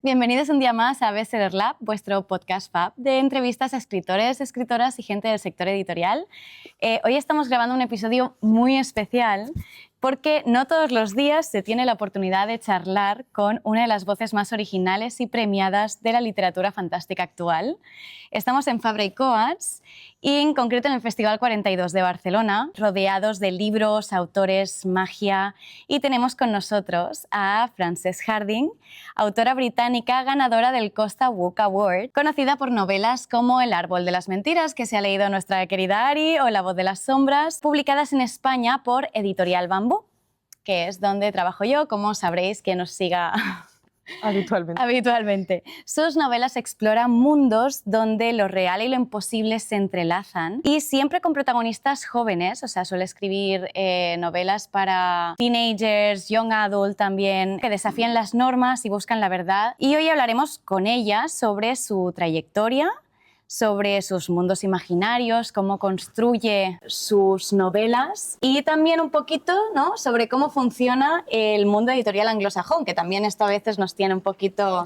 Bienvenidos un día más a Bestseller Lab, vuestro podcast fab de entrevistas a escritores, escritoras y gente del sector editorial. Hoy estamos grabando un episodio muy especial porque no todos los días se tiene la oportunidad de charlar con una de las voces más originales y premiadas de la literatura fantástica actual. Estamos en Fabra y Coats y en concreto en el Festival 42 de Barcelona, rodeados de libros, autores, magia, y tenemos con nosotros a Frances Hardinge, autora británica ganadora del Costa Book Award, conocida por novelas como El árbol de las mentiras, que se ha leído nuestra querida Ari, o La voz de las sombras, publicadas en España por Editorial Bambú, que es donde trabajo yo, como sabréis quien nos siga habitualmente. Sus novelas exploran mundos donde lo real y lo imposible se entrelazan y siempre con protagonistas jóvenes, o sea, suele escribir novelas para teenagers, young adult también, que desafían las normas y buscan la verdad. Y hoy hablaremos con ella sobre su trayectoria, sobre sus mundos imaginarios, cómo construye sus novelas y también un poquito, ¿no?, sobre cómo funciona el mundo editorial anglosajón, que también esto a veces nos tiene un poquito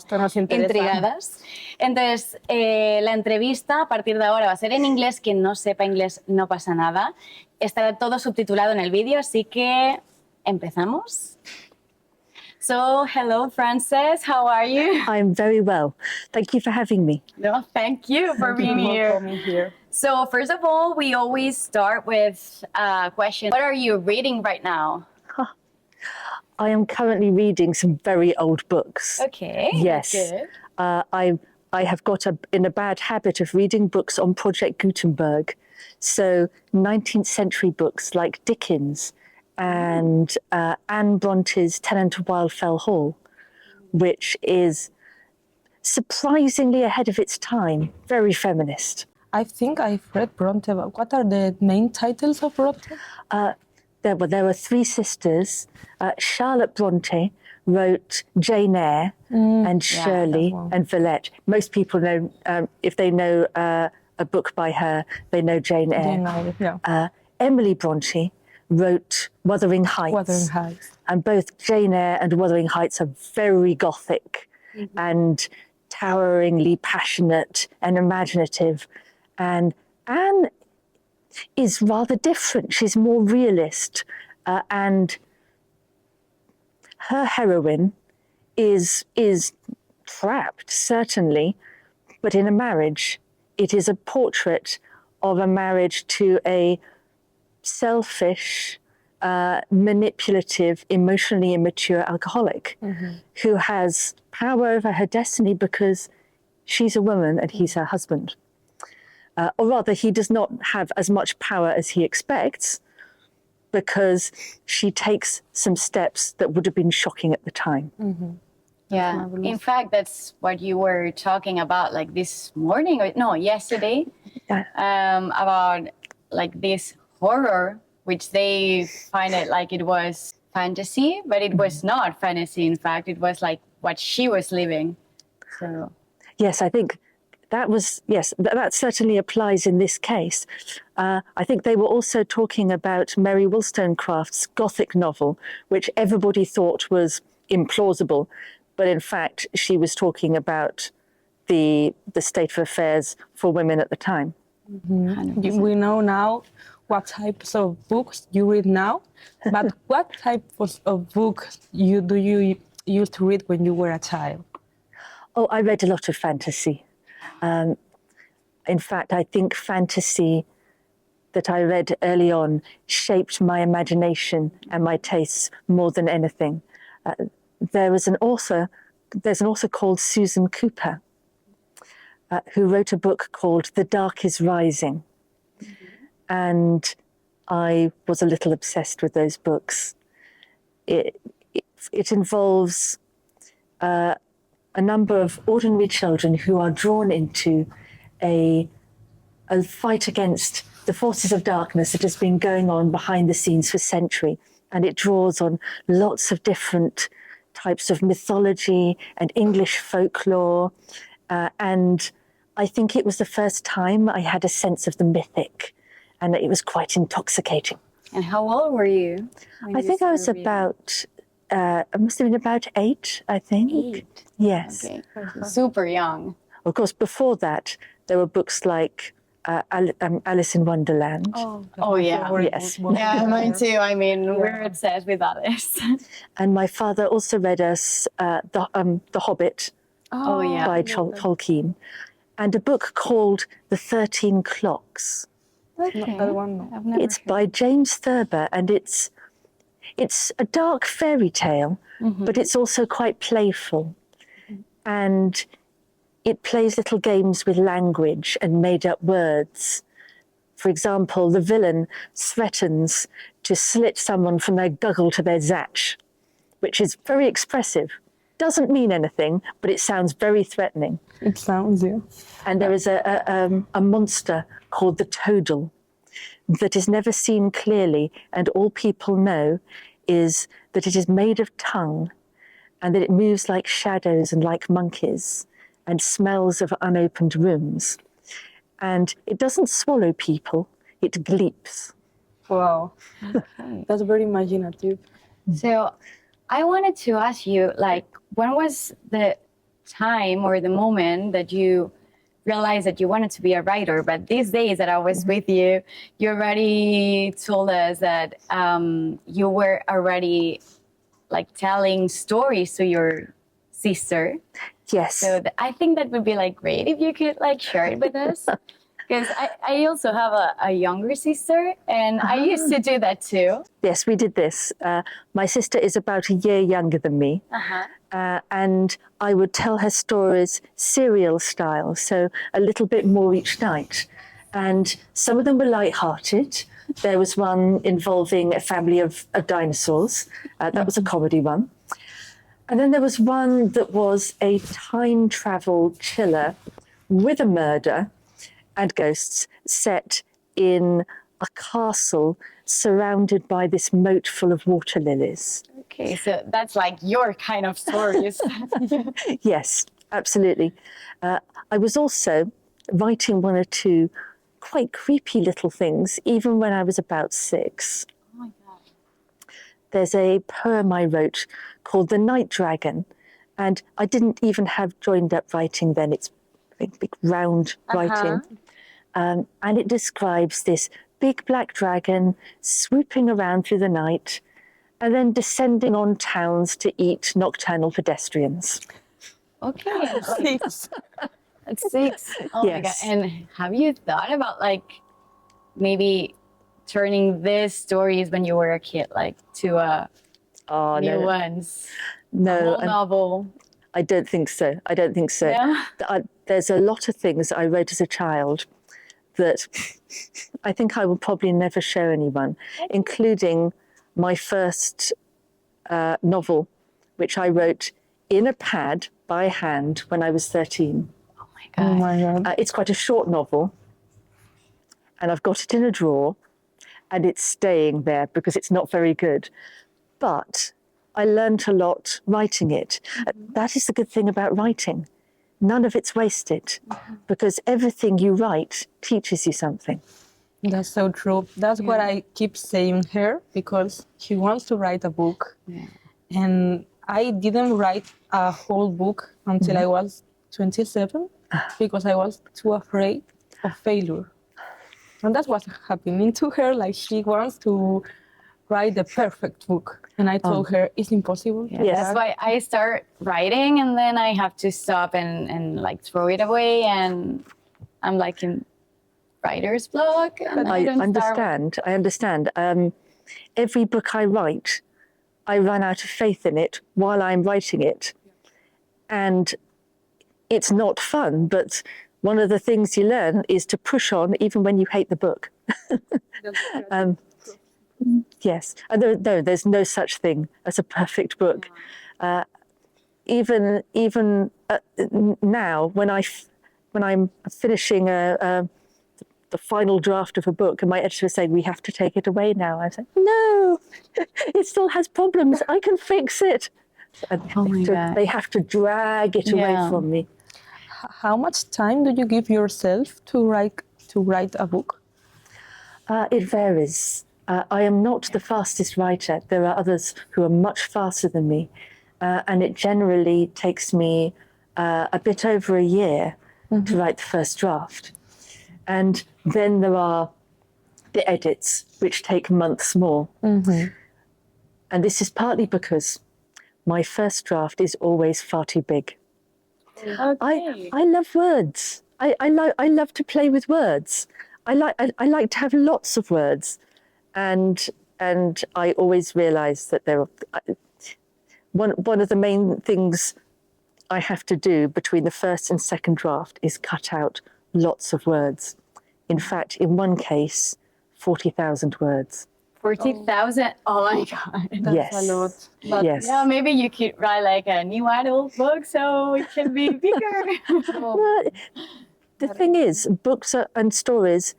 intrigadas. Entonces, la entrevista a partir de ahora va a ser en inglés. Quien no sepa inglés no pasa nada. Estará todo subtitulado en el vídeo, así que empezamos. So, hello, Frances. How are you? I'm very well. Thank you for having me. No, thank you for being here. So, first of all, we always start with a question. What are you reading right now? I am currently reading some very old books. Okay. Yes. Good. I have got in a bad habit of reading books on Project Gutenberg. So 19th century books like Dickens and Anne Bronte's Tenant of Wildfell Hall, which is surprisingly ahead of its time, very feminist. I think I've read Bronte, but what are the main titles of Bronte? There were three sisters. Charlotte Bronte wrote Jane Eyre and Shirley and Villette. Most people know, if they know a book by her, they know Jane Eyre. Jane Eyre, yeah. Emily Bronte wrote Wuthering Heights. Wuthering Heights. And both Jane Eyre and Wuthering Heights are very gothic and toweringly passionate and imaginative. And Anne is rather different. She's more realist. And her heroine is trapped, certainly, but in a marriage. It is a portrait of a marriage to a selfish, manipulative, emotionally immature alcoholic who has power over her destiny because she's a woman and he's her husband. Or rather, he does not have as much power as he expects because she takes some steps that would have been shocking at the time. Yeah. In fact, that's what you were talking about, like this morning, or no, yesterday, about like this horror, which they find it like it was fantasy, but it was not fantasy. In fact, it was like what she was living. So yes, I think that certainly applies in this case. I think they were also talking about Mary Wollstonecraft's Gothic novel, which everybody thought was implausible, but in fact she was talking about the state of affairs for women at the time. We know now what types of books you read now, but what types of books do you used to read when you were a child? Oh, I read a lot of fantasy. In fact, I think fantasy that I read early on shaped my imagination and my tastes more than anything. There's an author called Susan Cooper, who wrote a book called The Dark is Rising. And I was a little obsessed with those books. It involves a number of ordinary children who are drawn into a fight against the forces of darkness that has been going on behind the scenes for centuries. And it draws on lots of different types of mythology and English folklore. And I think it was the first time I had a sense of the mythic, and it was quite intoxicating. And how old were you? I think I was about I must have been about 8, I think. 8. Yes. Okay. Super young. Of course, before that, there were books like Alice in Wonderland. Oh, yeah. Yes. Yeah, mine too. I mean, we're obsessed with Alice. And my father also read us The Hobbit Oh, yeah. by Tolkien, and a book called The 13 Clocks. Okay. That one, no. I've never It's by James Thurber, and it's a dark fairy tale, but it's also quite playful. And it plays little games with language and made-up words. For example, the villain threatens to slit someone from their guggle to their zatch, which is very expressive. Doesn't mean anything, but it sounds very threatening. It sounds, yeah. And there is a monster called the Toadle that is never seen clearly, and all people know is that it is made of tongue and that it moves like shadows and like monkeys and smells of unopened rooms. And it doesn't swallow people, it gleeps. Wow. That's very imaginative. So I wanted to ask you, like, when was the time or the moment that you realized that you wanted to be a writer? But these days that I was with you, you already told us that you were already like telling stories to your sister. Yes. So I think that would be like great if you could like share it with us. Because I also have a younger sister, and I used to do that too. Yes, we did this. My sister is about a year younger than me. And I would tell her stories serial style, so a little bit more each night. And some of them were light-hearted. There was one involving a family of dinosaurs. That was a comedy one. And then there was one that was a time travel chiller with a murder and ghosts set in a castle surrounded by this moat full of water lilies. Okay, so that's like your kind of stories. Yes, absolutely. I was also writing 1 or 2 quite creepy little things, even when I was about 6. Oh my God. There's a poem I wrote called The Night Dragon, and I didn't even have joined up writing then. It's big round writing. And it describes this big black dragon swooping around through the night and then descending on towns to eat nocturnal pedestrians. Okay. Six. That's 6. Oh Yes. my God. And have you thought about like maybe turning these stories when you were a kid, like to new ones? A No, whole novel. I don't think so. I don't think so. Yeah. There's a lot of things I wrote as a child that I think I will probably never show anyone, including my first novel, which I wrote in a pad by hand when I was 13. Oh my God. Oh my God. It's quite a short novel, and I've got it in a drawer, and it's staying there because it's not very good. But I learned a lot writing it. That is the good thing about writing. None of it's wasted, because everything you write teaches you something. That's so true. That's what I keep saying here, because she wants to write a book. And I didn't write a whole book until I was 27 because I was too afraid of failure. And that's what's happening to her. Like, she wants to write the perfect book. And I told her it's impossible. Yes. That's why I start writing and then I have to stop and like throw it away, and I'm like in writer's block. And I don't understand. I understand. Every book I write, I run out of faith in it while I'm writing it. And it's not fun, but one of the things you learn is to push on even when you hate the book. Yes, and there's no such thing as a perfect book. Even now, when I'm finishing the final draft of a book, and my editor is saying, "We have to take it away now," I say, "No, it still has problems. I can fix it." And God. they have to drag it away from me. How much time do you give yourself to write a book? It varies. I am not the fastest writer. There are others who are much faster than me. And it generally takes me a bit over a year to write the first draft. And then there are the edits, which take months more. And this is partly because my first draft is always far too big. Okay. I love words. I love to play with words. I like to have lots of words. And I always realise that there are one of the main things I have to do between the first and second draft is cut out lots of words. In fact, in one case, 40,000 words. 40,000. Oh my God. That's Yes. a lot. But Yes. Yeah, maybe you could write like a new adult book so it can be bigger. Well, the thing is, books and stories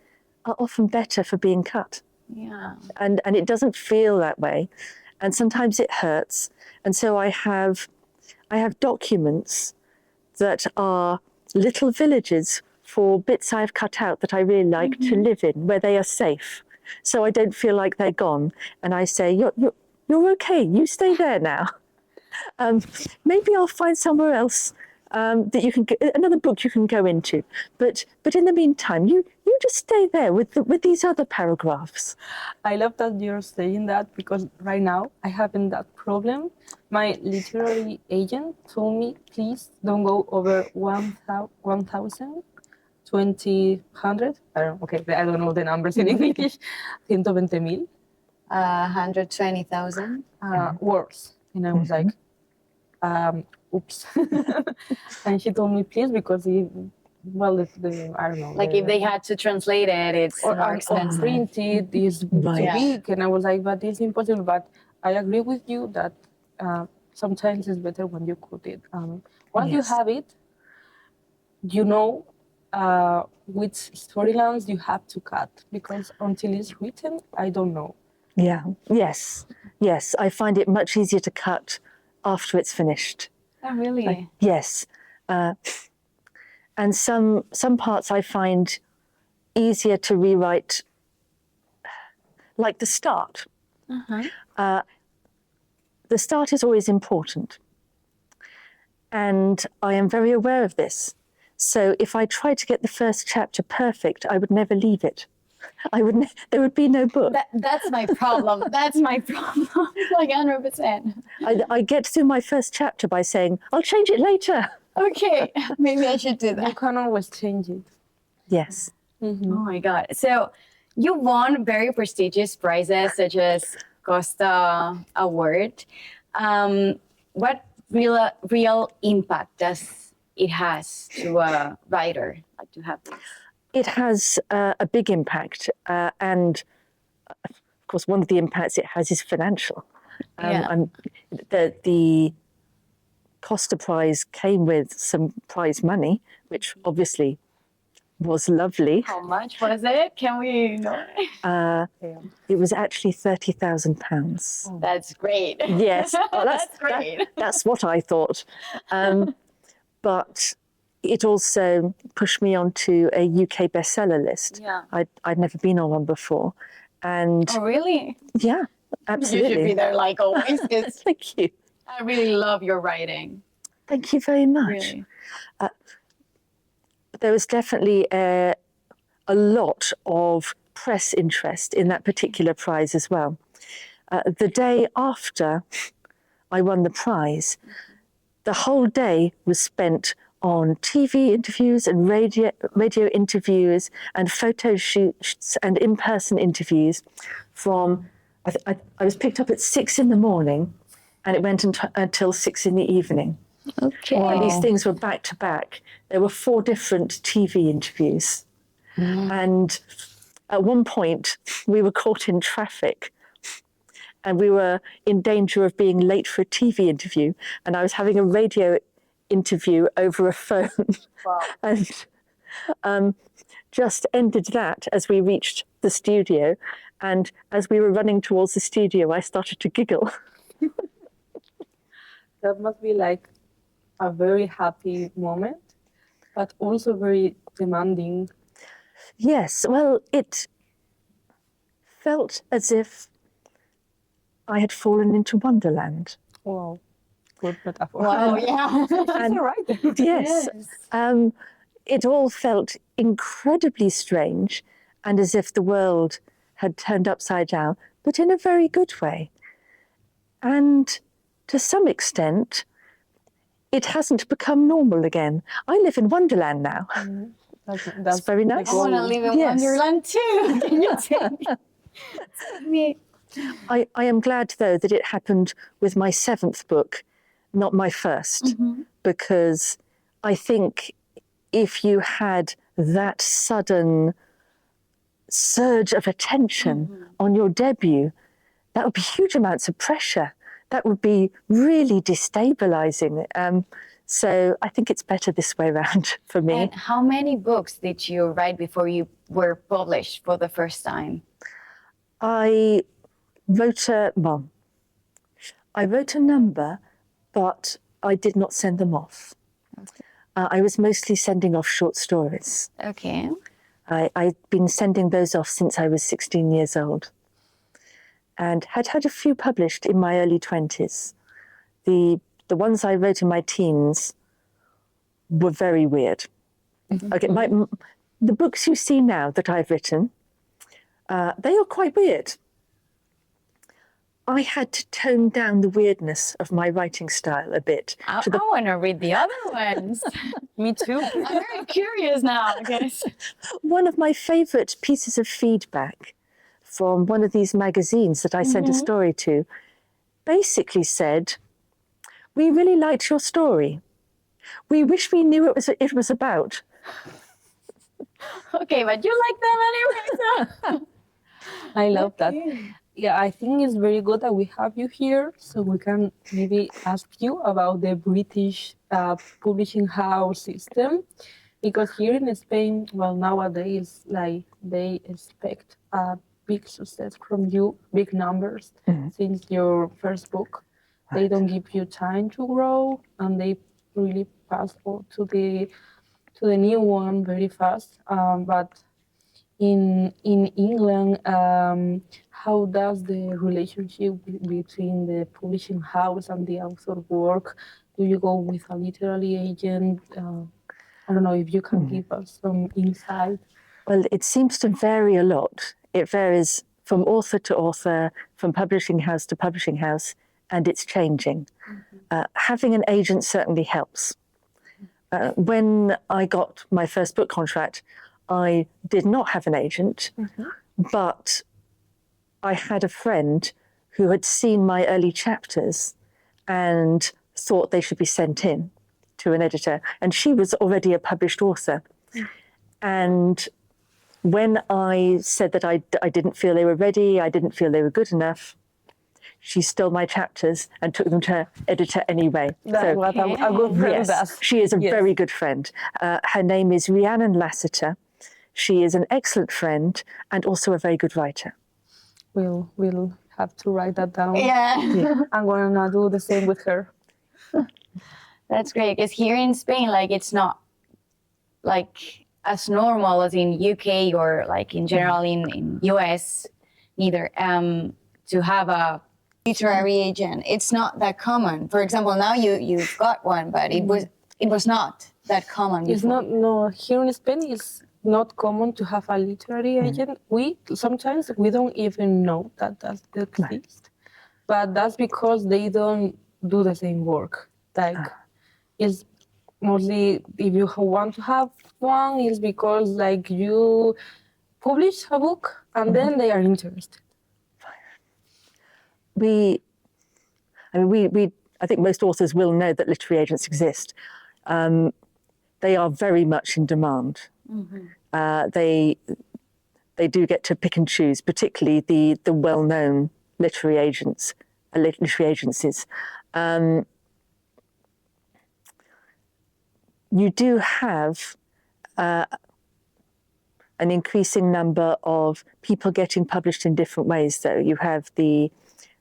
are often better for being cut. Yeah. And it doesn't feel that way. And sometimes it hurts. And so I have documents that are little villages for bits I've cut out that I really like to live in, where they are safe. So I don't feel like they're gone. And I say, you're okay, you stay there now. Maybe I'll find somewhere else that you can another book you can go into. But in the meantime, you just stay there with these other paragraphs. I love that you're saying that, because right now I haven't that problem. My literary agent told me, please don't go over 1,000, 2,000. I don't know the numbers in English. 120,000 120,000. words. And I was like, oops. And she told me, please, because I don't know. Like if they had to translate it, it's more expensive. Printed is Right. big, and I was like, but it's impossible. But I agree with you that sometimes it's better when you cut it. Once you Yes. have it, you know which storylines you have to cut, because until it's written, I don't know. Yeah. Yes. I find it much easier to cut after it's finished. Oh, really? Yes. And some parts I find easier to rewrite, like the start. The start is always important. And I am very aware of this. So if I tried to get the first chapter perfect, I would never leave it. There would be no book. That's my problem. That's my problem. Like 100%. I get through my first chapter by saying, I'll change it later. Okay, maybe I should do You that. can always change it. Yes. Oh my God. So you won very prestigious prizes such as Costa Award. What real impact does it has to a writer, like to have this? It has a big impact. And of course, one of the impacts it has is financial. The Costa Prize came with some prize money, which obviously was lovely. How much was it? Can we know? It was actually £30,000. That's great. Yes, That's great. That's what I thought. But it also pushed me onto a UK bestseller list. Yeah. I'd never been on one before. And Oh, really? yeah, absolutely. You should be there like always, because Thank you. I really love your writing. Thank you very much. Really. There was definitely a lot of press interest in that particular prize as well. The day after I won the prize, the whole day was spent on TV interviews and radio interviews and photo shoots and in-person interviews from, I was picked up at 6 in the morning and it went until 6 in the evening. Okay. And these things were back to back. There were 4 different TV interviews. And at one point, we were caught in traffic and we were in danger of being late for a TV interview. And I was having a radio interview over a phone. Wow. And just ended that as we reached the studio. And as we were running towards the studio, I started to giggle. That must be like a very happy moment, but also very demanding. Yes, well, felt as if I had fallen into Wonderland. Wow, good metaphor. Wow, yeah. And right. yes, it all felt incredibly strange and as if the world had turned upside down, but in a very good way. And to some extent, it hasn't become normal again. I live in Wonderland now. That's very nice. I want to live in Yes. Wonderland too. Can you take me? I am glad, though, that it happened with my 7th book, not my first, because I think if you had that sudden surge of attention on your debut, that would be huge amounts of pressure. That would be really destabilizing. So I think it's better this way around for me. And how many books did you write before you were published for the first time? I wrote a number, but I did not send them off. I was mostly sending off short stories. Okay. I'd been sending those off since I was 16 years old and had had a few published in my early 20s. The ones I wrote in my teens were very weird. Okay, the books you see now that I've written, they are quite weird. I had to tone down the weirdness of my writing style a bit. I want to read the other ones. Me too. I'm very curious now, guys. One of my favourite pieces of feedback from one of these magazines that I sent a story to basically said, "We really liked your story. We wish we knew what it was about." Okay, but you like them anyway, so. I love that. Yeah, I think it's very good that we have you here, so we can maybe ask you about the British publishing house system, because here in Spain, well, nowadays, like they expect a big success from you, big numbers, since your first book. Right. They don't give you time to grow, and they really pass on to the new one very fast. But in England, how does the relationship between the publishing house and the author work? Do you go with a literary agent? I don't know if you can give us some insight. Well, it seems to vary a lot. It varies from author to author, from publishing house to publishing house, and it's changing. Having an agent certainly helps. When I got my first book contract, I did not have an agent, but I had a friend who had seen my early chapters and thought they should be sent in to an editor. And she was already a published author. And when I said that I didn't feel they were ready, I didn't feel they were good enough, she stole my chapters and took them to her editor anyway. That's what a good friend does. She is a very good friend. Her name is Rhiannon Lassiter. She is an excellent friend and also a very good writer. We'll have to write that down. Yeah. I'm gonna do the same with her. That's great, because here in Spain, like, it's not like as normal as in UK or like in general in US, neither, to have a literary agent. It's not that common. For example, now you've got one, but it was not that common before. It's not, no, here in Spain it's not common to have a literary agent. Sometimes we don't even know that exists, but that's because they don't do the same work. Like, it's mostly, if you want to have one, it's because like you publish a book and then they are interested. I think most authors will know that literary agents exist. They are very much in demand. They do get to pick and choose, particularly the well-known literary agencies. You do have an increasing number of people getting published in different ways, though. You have the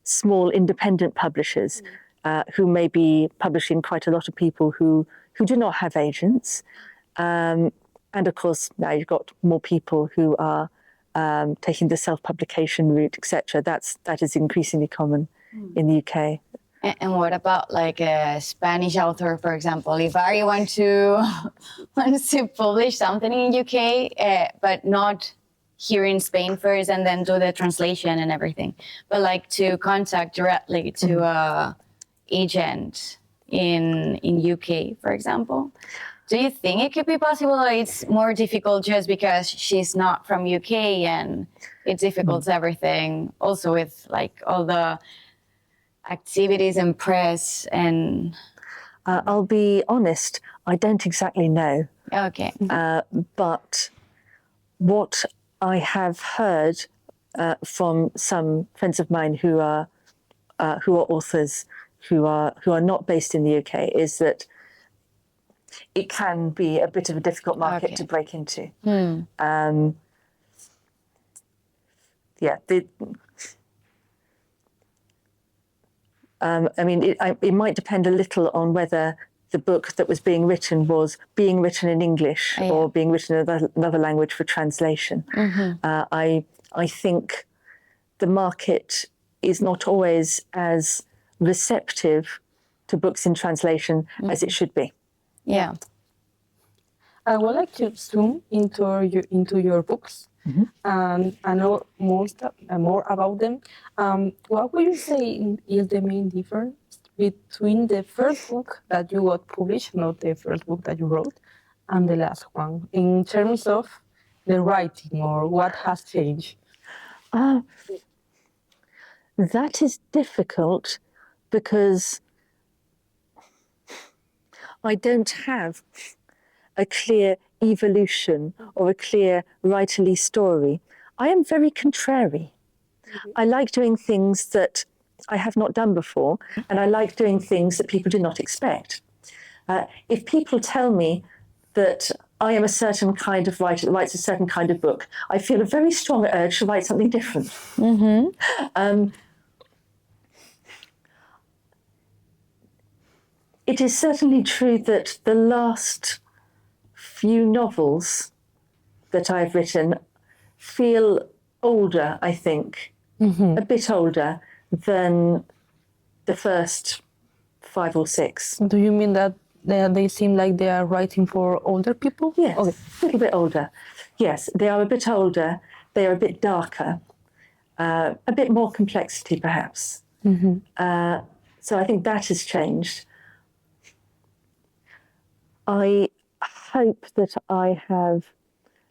small independent publishers who may be publishing quite a lot of people who do not have agents. And of course, now you've got more people who are taking the self-publication route, etc. That is increasingly common in the UK. And what about like a Spanish author, for example? If I want to wants to publish something in UK, but not here in Spain first, and then do the translation and everything, but like to contact directly to a agent in UK, for example. Do you think it could be possible, or it's more difficult just because she's not from UK and it difficults everything? Also with like all the activities and press and... I'll be honest, I don't exactly know. Okay. But what I have heard from some friends of mine who are authors who are not based in the UK is that it can be a bit of a difficult market to break into. I mean, it might depend a little on whether the book that was being written in English or being written in another language for translation. I think the market is not always as receptive to books in translation as it should be. Yeah. I would like to zoom into your books and I know more about them. What would you say is the main difference between the first book that you got published, not the first book that you wrote, and the last one, in terms of the writing or what has changed? That is difficult because I don't have a clear evolution or a clear writerly story. I am very contrary. I like doing things that I have not done before, and I like doing things that people do not expect. If people tell me that I am a certain kind of writer that writes a certain kind of book, I feel a very strong urge to write something different. It is certainly true that the last few novels that I've written feel older, I think, a bit older than the first 5 or 6. Do you mean that they seem like they are writing for older people? Yes, a little bit older. Yes, they are a bit older, they are a bit darker, a bit more complexity perhaps. So I think that has changed. I hope that I have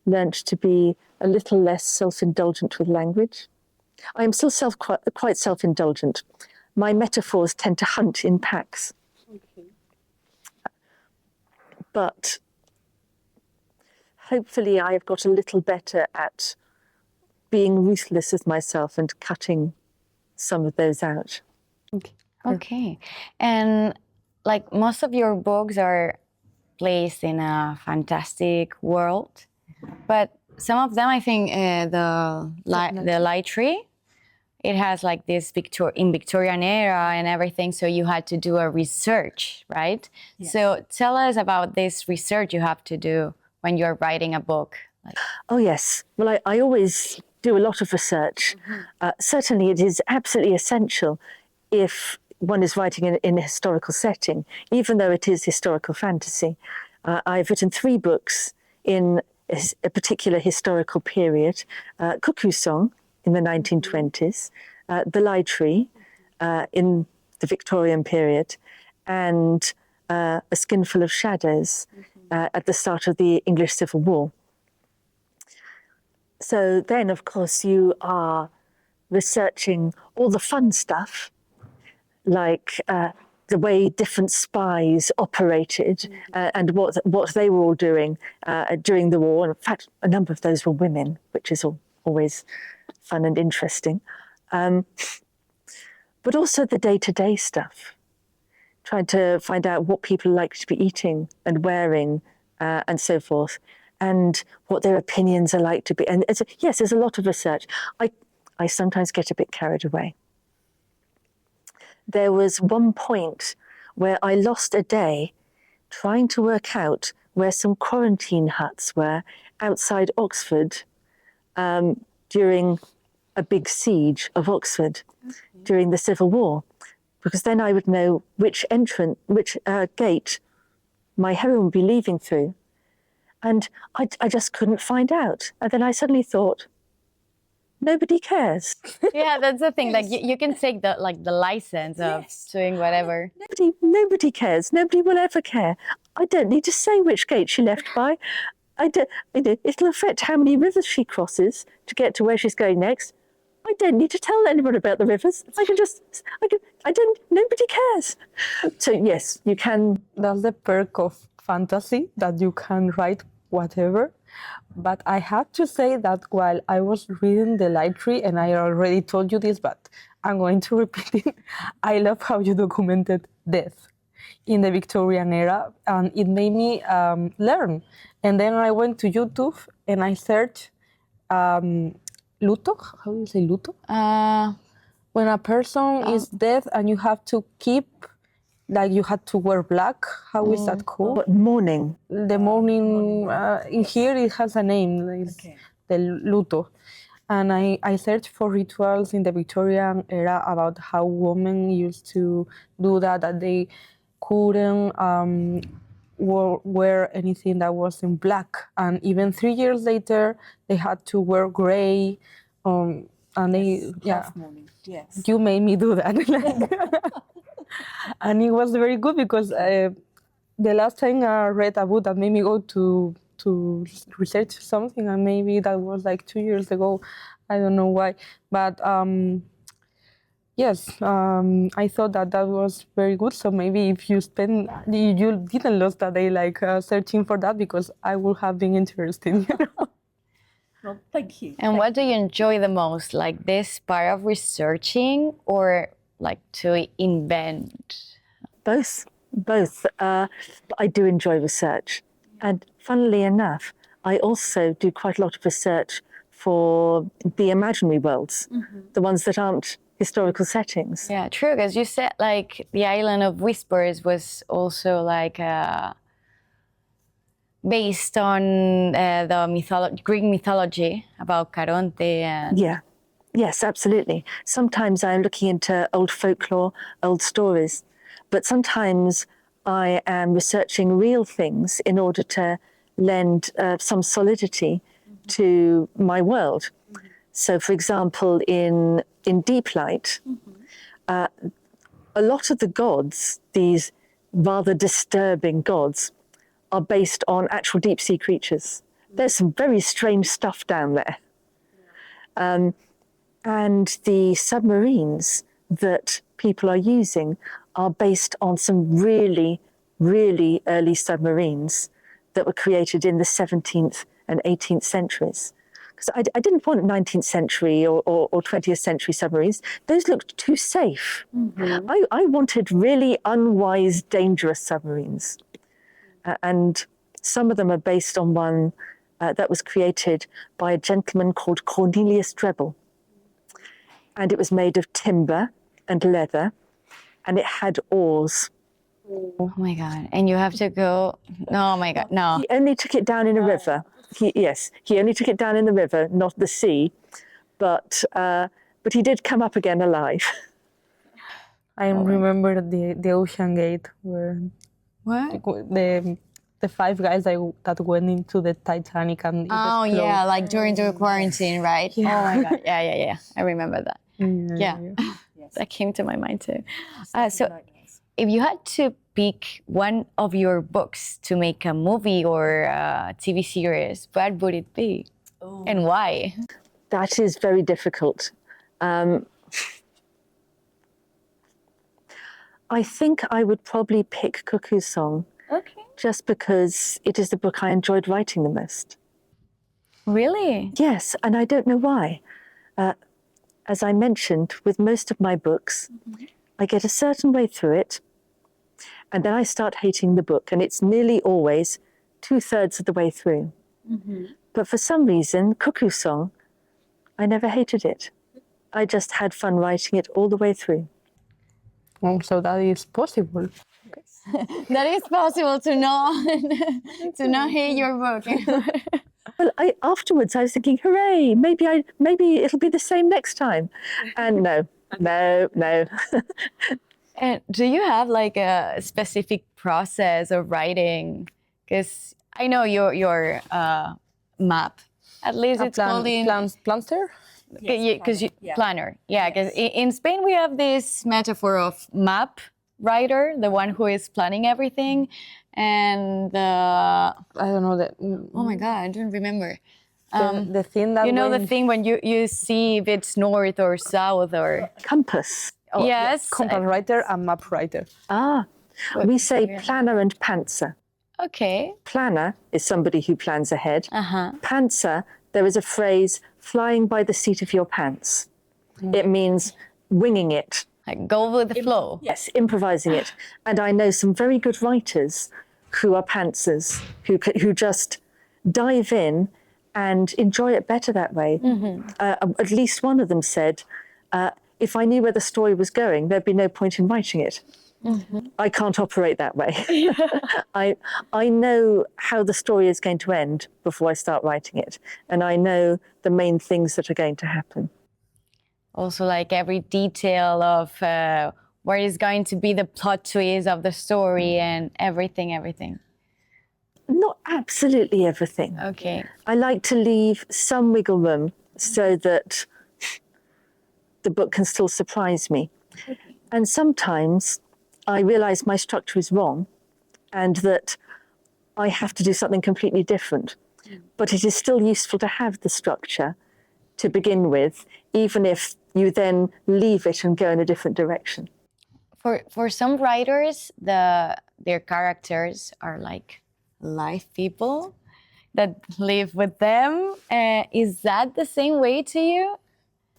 learnt to be a little less self-indulgent with language. I am still quite self-indulgent. My metaphors tend to hunt in packs. But hopefully I have got a little better at being ruthless with myself and cutting some of those out. Okay. And like most of your books are placed in a fantastic world, but some of them, I think, the light tree, it has like this in Victorian era and everything, so you had to do a research, right? Yes. So tell us about this research you have to do when you're writing a book. Oh yes, well I always do a lot of research. Certainly it is absolutely essential if one is writing in a historical setting, even though it is historical fantasy. I've written 3 books in a particular historical period: Cuckoo Song in the 1920s, The Lie Tree in the Victorian period, and A Skinful of Shadows at the start of the English Civil War. So then, of course, you are researching all the fun stuff, like the way different spies operated and what they were all doing during the war. And in fact, a number of those were women, which is always fun and interesting. But also the day-to-day stuff, trying to find out what people like to be eating and wearing and so forth, and what their opinions are like to be. And yes, there's a lot of research. I sometimes get a bit carried away. There was one point where I lost a day trying to work out where some quarantine huts were outside Oxford, during a big siege of Oxford during the Civil War, because then I would know which gate my heroine would be leaving through. And I just couldn't find out. And then I suddenly thought, nobody cares. Yeah, that's the thing. Like you can take the license of doing whatever. Nobody cares. Nobody will ever care. I don't need to say which gate she left by. It'll affect how many rivers she crosses to get to where she's going next. I don't need to tell anyone about the rivers. Nobody cares. So yes, you can. That's the perk of fantasy, that you can write whatever. But I have to say that while I was reading The Light Tree, and I already told you this, but I'm going to repeat it, I love how you documented death in the Victorian era, and it made me learn. And then I went to YouTube and I searched luto. How do you say luto? When a person is dead and you have to keep, like you had to wear black. How is that called? What, mourning? The mourning, in here it has a name, like the luto. And I searched for rituals in the Victorian era about how women used to do that they couldn't wear anything that wasn't black. And even 3 years later, they had to wear gray. And they, Mourning. Yes. you made me do that. And it was very good because the last time I read a book that made me go to research something, and maybe that was like 2 years ago. I don't know why, but yes, I thought that was very good. So maybe if you didn't lose that day like searching for that, because I would have been interested. Well, thank you. And what do you enjoy the most? Like this part of researching or like to invent? Both. But I do enjoy research. And funnily enough, I also do quite a lot of research for the imaginary worlds, the ones that aren't historical settings. Yeah, true. Because you said like the Island of Whispers was also like based on the Greek mythology about Caronte and... Yeah. Yes, absolutely. Sometimes I'm looking into old folklore, old stories, but sometimes I am researching real things in order to lend some solidity to my world. So, for example, in Deep Light, a lot of the gods, these rather disturbing gods, are based on actual deep sea creatures. There's some very strange stuff down there. And the submarines that people are using are based on some really, really early submarines that were created in the 17th and 18th centuries. Because I didn't want 19th century or 20th century submarines. Those looked too safe. I wanted really unwise, dangerous submarines. And some of them are based on one that was created by a gentleman called Cornelius Drebbel. And it was made of timber and leather, and it had oars. Oh my God. And you have to go... Oh my God, no. He only took it down in a river. He only took it down in the river, not the sea. But he did come up again alive. I remember the Ocean Gate where the 5 guys that went into the Titanic and Oh yeah, like during the quarantine, right? Yeah. Oh my God, yeah. I remember that. Yeah. Yes. That came to my mind too. So if you had to pick one of your books to make a movie or a TV series, what would it be? Oh. And why? That is very difficult. I think I would probably pick Cuckoo Song, just because it is the book I enjoyed writing the most. Really? Yes, and I don't know why. As I mentioned, with most of my books, I get a certain way through it, and then I start hating the book, and it's nearly always 2/3 of the way through. But for some reason, Cuckoo Song, I never hated it. I just had fun writing it all the way through. Oh, so that is possible. That is possible to not hate your book. Well, afterwards I was thinking, hooray, maybe it'll be the same next time. And no. And do you have like a specific process of writing? Because I know your map, at least it's called in planter. Because Yeah. planner, yeah. Because in Spain we have this metaphor of map writer, the one who is planning everything, and I don't know that. oh my god, I don't remember. The thing that You know when, the thing when you see if it's north or south or Compass. yes. compass writer and map writer. We say planner and pantser. Okay. Planner is somebody who plans ahead. Uh-huh. Pantser, there is a phrase, flying by the seat of your pants. It means winging it. Like go with the flow. Yes, improvising it. And I know some very good writers who are pantsers, who just dive in and enjoy it better that way. At least one of them said, if I knew where the story was going, there'd be no point in writing it. I can't operate that way. I know how the story is going to end before I start writing it. And I know the main things that are going to happen. Also, like every detail of where is going to be the plot twist of the story and everything. Not absolutely everything. Okay. I like to leave some wiggle room so that the book can still surprise me. And sometimes I realize my structure is wrong and that I have to do something completely different. But it is still useful to have the structure to begin with, even if you then leave it and go in a different direction. For some writers, their characters are like live people that live with them. Is that the same way to you?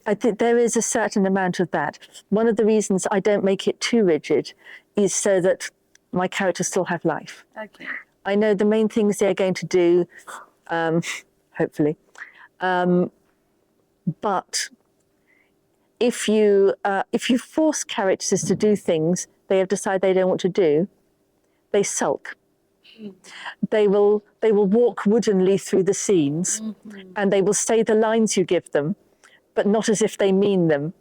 I think there is a certain amount of that. One of the reasons I don't make it too rigid is so that my characters still have life. Okay. I know the main things they're going to do, hopefully. But if you force characters to do things they have decided they don't want to do, they sulk. They will walk woodenly through the scenes, and they will say the lines you give them, but not as if they mean them.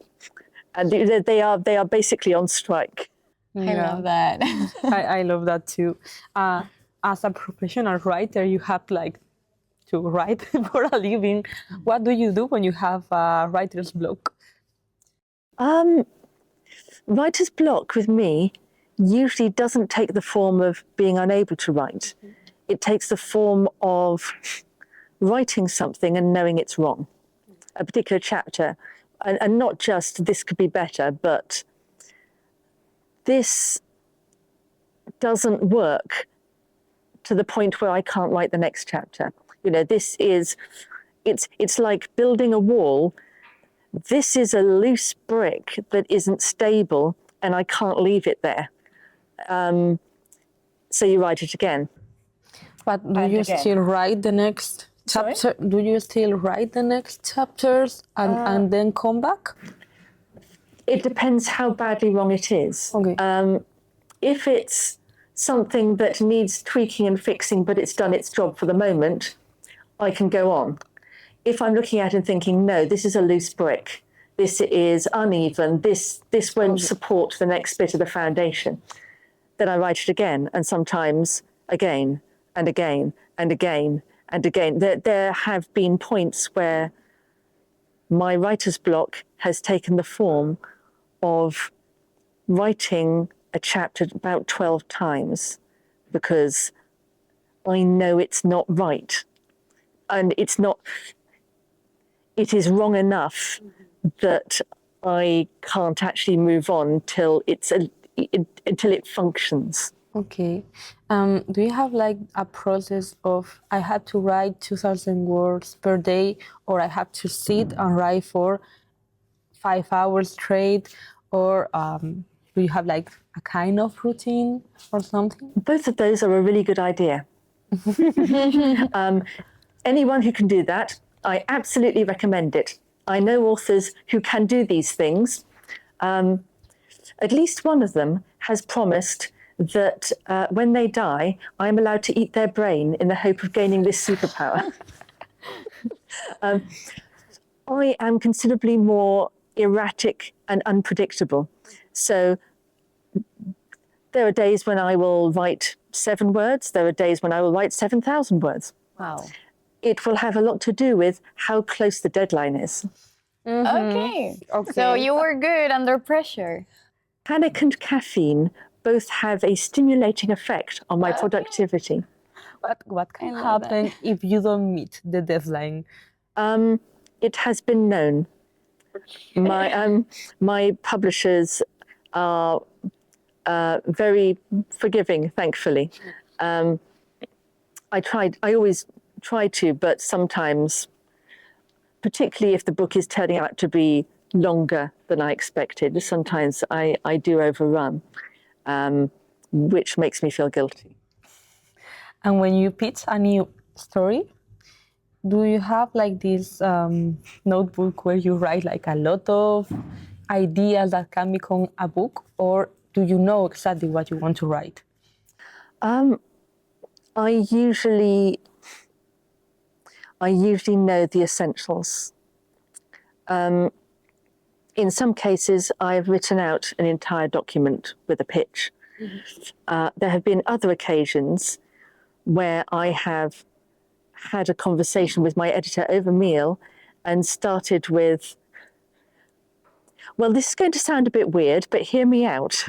And they are basically on strike. I love that. I love that too. As a professional writer, you have like to write for a living. What do you do when you have a writer's block? Writer's block with me usually doesn't take the form of being unable to write. It takes the form of writing something and knowing it's wrong. A particular chapter, and not just this could be better, but this doesn't work to the point where I can't write the next chapter. You know, it's like building a wall. This is a loose brick that isn't stable, and I can't leave it there. So you write it again. But do you still write the next chapter? Do you still write the next chapters and then come back? It depends how badly wrong it is. Okay. If it's something that needs tweaking and fixing, but it's done its job for the moment, I can go on. If I'm looking at it and thinking, no, this is a loose brick, this is uneven, this won't support the next bit of the foundation, then I write it again, and sometimes again and again and again and again. There have been points where my writer's block has taken the form of writing a chapter about 12 times because I know it's not right. And it is wrong enough that I can't actually move on until it functions. Okay. Do you have like a process of I had to write 2,000 words per day, or I have to sit and write for 5 hours straight, or do you have like a kind of routine or something? Both of those are a really good idea. Anyone who can do that, I absolutely recommend it. I know authors who can do these things. At least one of them has promised that when they die, I'm allowed to eat their brain in the hope of gaining this superpower. I am considerably more erratic and unpredictable. So there are days when I will write 7 words. There are days when I will write 7,000 words. Wow. It will have a lot to do with how close the deadline is. Okay. So you were good under pressure. Panic and caffeine both have a stimulating effect on my productivity. What can happen if you don't meet the deadline? It has been known. My publishers are very forgiving, thankfully. I always try to, but sometimes, particularly if the book is turning out to be longer than I expected, sometimes I do overrun, which makes me feel guilty. And when you pitch a new story, do you have like this notebook where you write like a lot of ideas that can become a book, or do you know exactly what you want to write? I usually know the essentials. In some cases, I've written out an entire document with a pitch. There have been other occasions where I have had a conversation with my editor over meal and started with, well, this is going to sound a bit weird, but hear me out.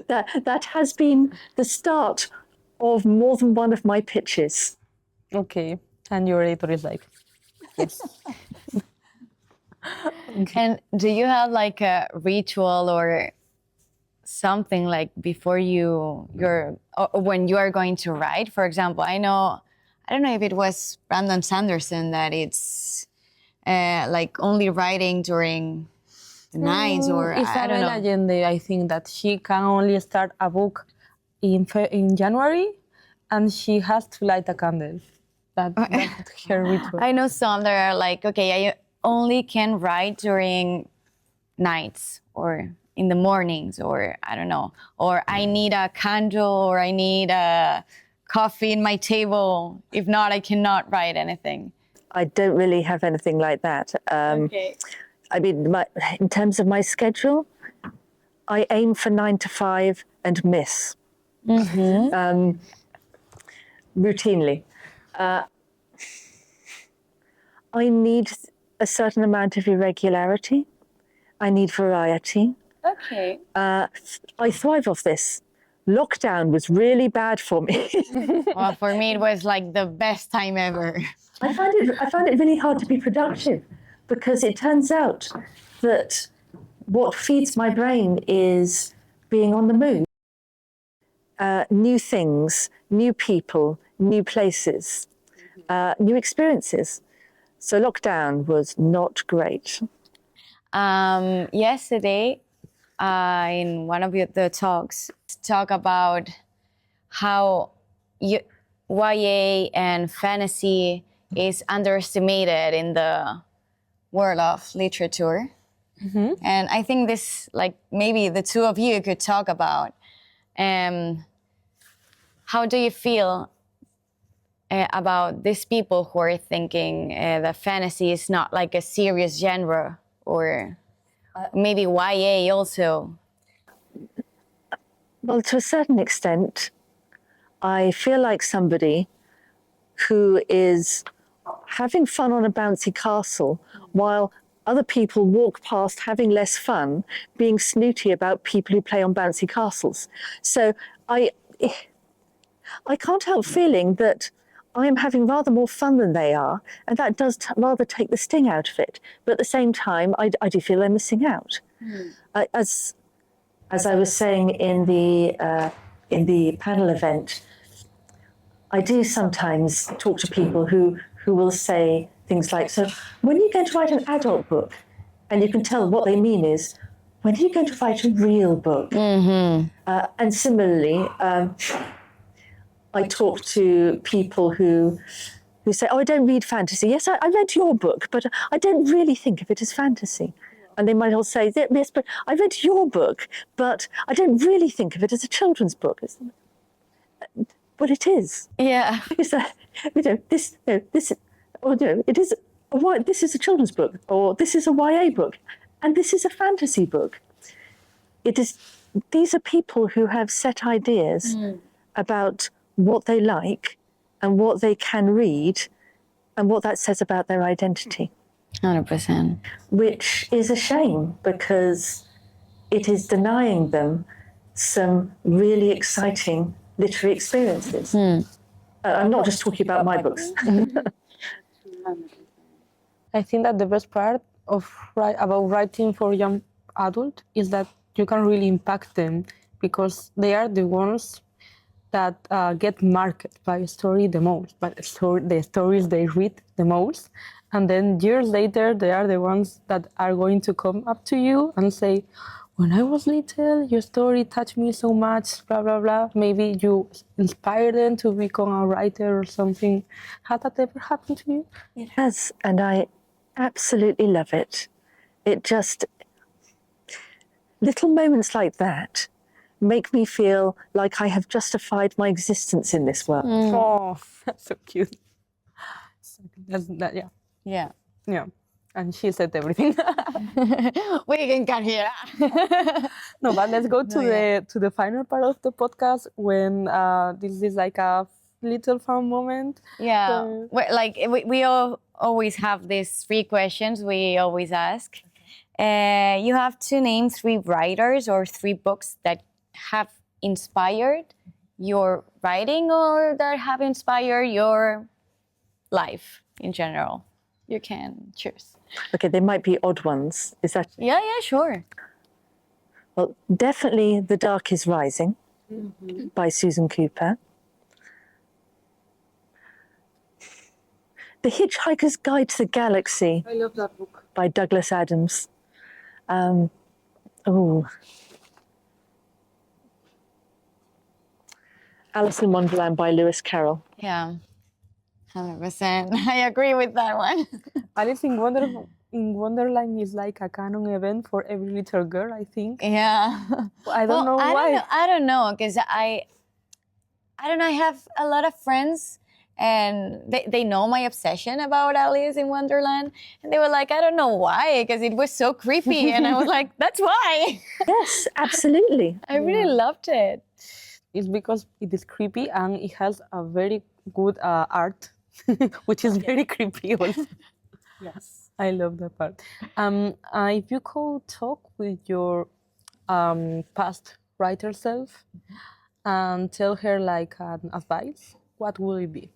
That has been the start of more than one of my pitches. Okay, and your editor is like, yes. And do you have like a ritual or something like before when you are going to write? For example, I don't know if it was Brandon Sanderson that it's like only writing during the nights, or I don't know. Allende, I think that she can only start a book in January, and she has to light a candle. That's her ritual. I know some that are like, okay, I only can write during nights or in the mornings, or I don't know, or I need a candle, or I need a coffee in my table. If not, I cannot write anything. I don't really have anything like that. Okay. I mean, in terms of my schedule, I aim for 9 to 5 and miss routinely. I need a certain amount of irregularity. I need variety. Okay. I thrive off this. Lockdown was really bad for me. Well, for me, it was like the best time ever. I found it really hard to be productive, because it turns out that what feeds my brain is being on the move. New things, new people, new places, new experiences. So lockdown was not great. Yesterday, in one of the talks, talk about how YA and fantasy is underestimated in the world of literature. And I think this, like, maybe the two of you could talk about how do you feel about these people who are thinking that fantasy is not like a serious genre, or maybe YA also? Well, to a certain extent, I feel like somebody who is having fun on a bouncy castle while other people walk past having less fun, being snooty about people who play on bouncy castles. So I can't help feeling that I am having rather more fun than they are, and that does rather take the sting out of it. But at the same time, I do feel they're missing out. As I was saying in the panel event, I do sometimes talk to people who will say things like, so when are you going to write an adult book? And you can tell what they mean is, when are you going to write a real book? And similarly, I talk to people who say, oh, I don't read fantasy. Yes, I read your book, but I don't really think of it as fantasy. And they might all say, yes, but I read your book, but I don't really think of it as a children's book. Well, it is. Yeah. this is a children's book, or this is a YA book, and this is a fantasy book. These are people who have set ideas about what they like and what they can read and what that says about their identity. 100%. Which is a shame, because it is denying them some really exciting literary experiences. I'm not just talking about my books. I think that the best part about writing for young adults is that you can really impact them, because they are the ones that get marked by a story the most, by the stories they read the most. And then years later, they are the ones that are going to come up to you and say, when I was little, your story touched me so much, blah, blah, blah. Maybe you inspired them to become a writer or something. Has that ever happened to you? It has, and I absolutely love it. Little moments like that make me feel like I have justified my existence in this world. Oh, that's so cute. Yeah. Yeah. Yeah. And she said everything. We can cut here. No, but let's go to the final part of the podcast, when this is like a little fun moment. Yeah. We all always have these 3 questions we always ask. You have to name 3 writers or 3 books that have inspired your writing or that have inspired your life in general. You can choose. Okay, they might be odd ones. Is that? Yeah, sure. Well, definitely The Dark is Rising by Susan Cooper. The Hitchhiker's Guide to the Galaxy. I love that book. By Douglas Adams. Alice in Wonderland by Lewis Carroll. Yeah, 100%. I agree with that one. Alice in Wonderland is like a canon event for every little girl, I think. Yeah. I don't know why. I don't know, because I don't know, I have a lot of friends and they know my obsession about Alice in Wonderland. And they were like, I don't know why, because it was so creepy. And I was like, that's why. Yes, absolutely. I really loved it. It's because it is creepy and it has a very good art, which is very creepy also. Yes. I love that part. If you could talk with your past writer self and tell her like an advice, what would it be?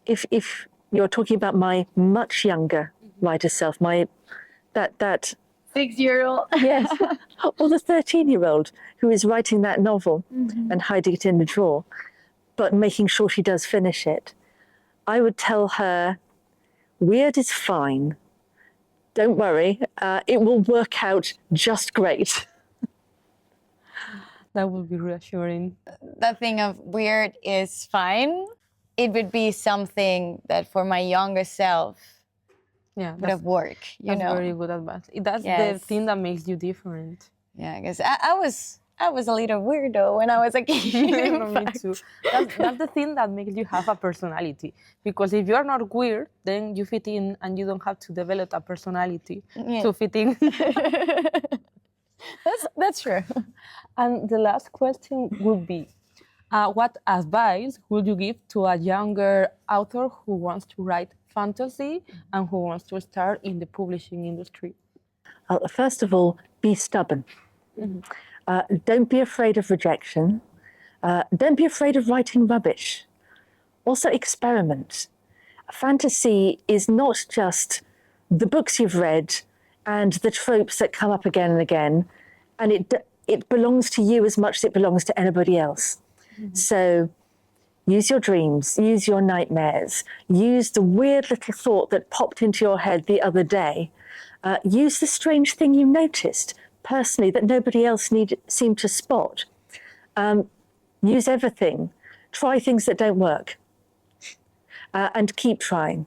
If you're talking about my much younger writer self, that 6-year-old. yes, or the 13-year-old who is writing that novel and hiding it in the drawer, but making sure she does finish it, I would tell her, weird is fine. Don't worry, it will work out just great. That would be reassuring. The thing of weird is fine. It would be something that for my younger self would have worked, you that's know. very good advice. That's the thing that makes you different. Yeah, because I was a little weirdo when I was a kid. No, me too. That's the thing that makes you have a personality. Because if you're not weird, then you fit in and you don't have to develop a personality to fit in. That's true. And the last question would be, what advice would you give to a younger author who wants to write fantasy and who wants to start in the publishing industry? First of all, be stubborn. Don't be afraid of rejection. Don't be afraid of writing rubbish. Also experiment. Fantasy is not just the books you've read and the tropes that come up again and again, and it belongs to you as much as it belongs to anybody else. So use your dreams, use your nightmares, use the weird little thought that popped into your head the other day. Use the strange thing you noticed personally that nobody else seemed to spot. Use everything. Try things that don't work. And keep trying.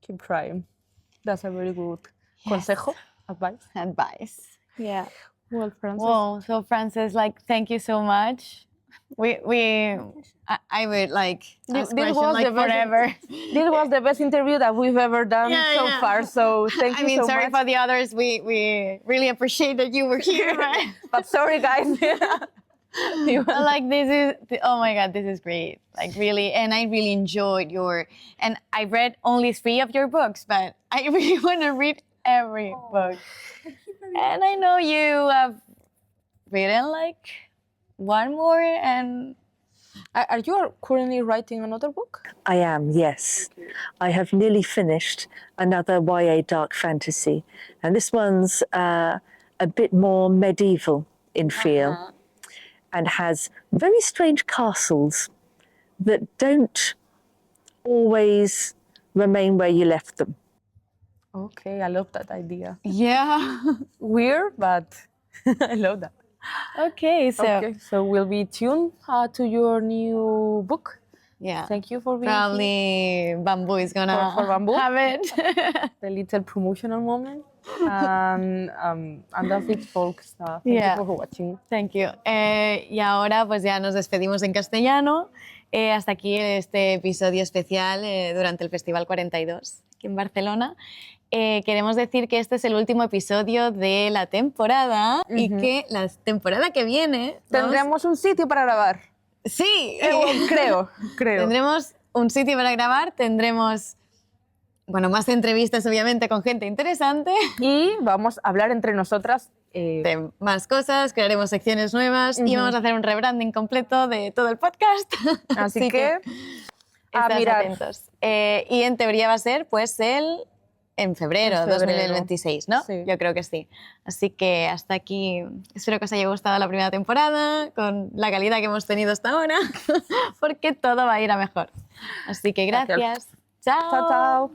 Keep trying. That's a very good consejo, advice. Yeah. Well, Frances. Well, so Frances, thank you so much. I would like ask This questions was like the best- forever. This was the best interview that we've ever done Yeah, so yeah. far. So thank you I mean, so sorry much. for the others. We really appreciate that you were here. But, But sorry, guys. but like this is, oh my God, this is great. Like really, and I really enjoyed and I read only 3 of your books, but I really want to read every book. And I know you have written like 1 more, and Are you currently writing another book? I am, yes. I have nearly finished another YA dark fantasy. And this one's a bit more medieval in feel and has very strange castles that don't always remain where you left them. Okay, I love that idea. yeah. Weird, but I love that. Okay, so Okay, so we'll be tuned to your new book. yeah. Thank you for being here. Probably Bamboo is gonna For Bamboo? have it. The little promotional moment. And that's it, folks. Thank Yeah. you for watching. Thank you. Y ahora pues ya nos despedimos en castellano. Hasta aquí este episodio especial durante el Festival 42 aquí en Barcelona. Queremos decir que este es el último episodio de la temporada y que la temporada que viene Tendremos un sitio para grabar. Sí, Creo. tendremos un sitio para grabar, tendremos más entrevistas obviamente con gente interesante, Y vamos a hablar entre nosotras. de más cosas, crearemos secciones nuevas y vamos a hacer un rebranding completo de todo el podcast. Así que a estad mirar. atentos. Y en teoría va a ser pues en febrero, En febrero. 2026, ¿no? Sí. Yo creo que sí. Así que hasta aquí, espero que os haya gustado la primera temporada, con la calidad que hemos tenido hasta ahora, porque todo va a ir a mejor. Así que gracias. Chao, chao.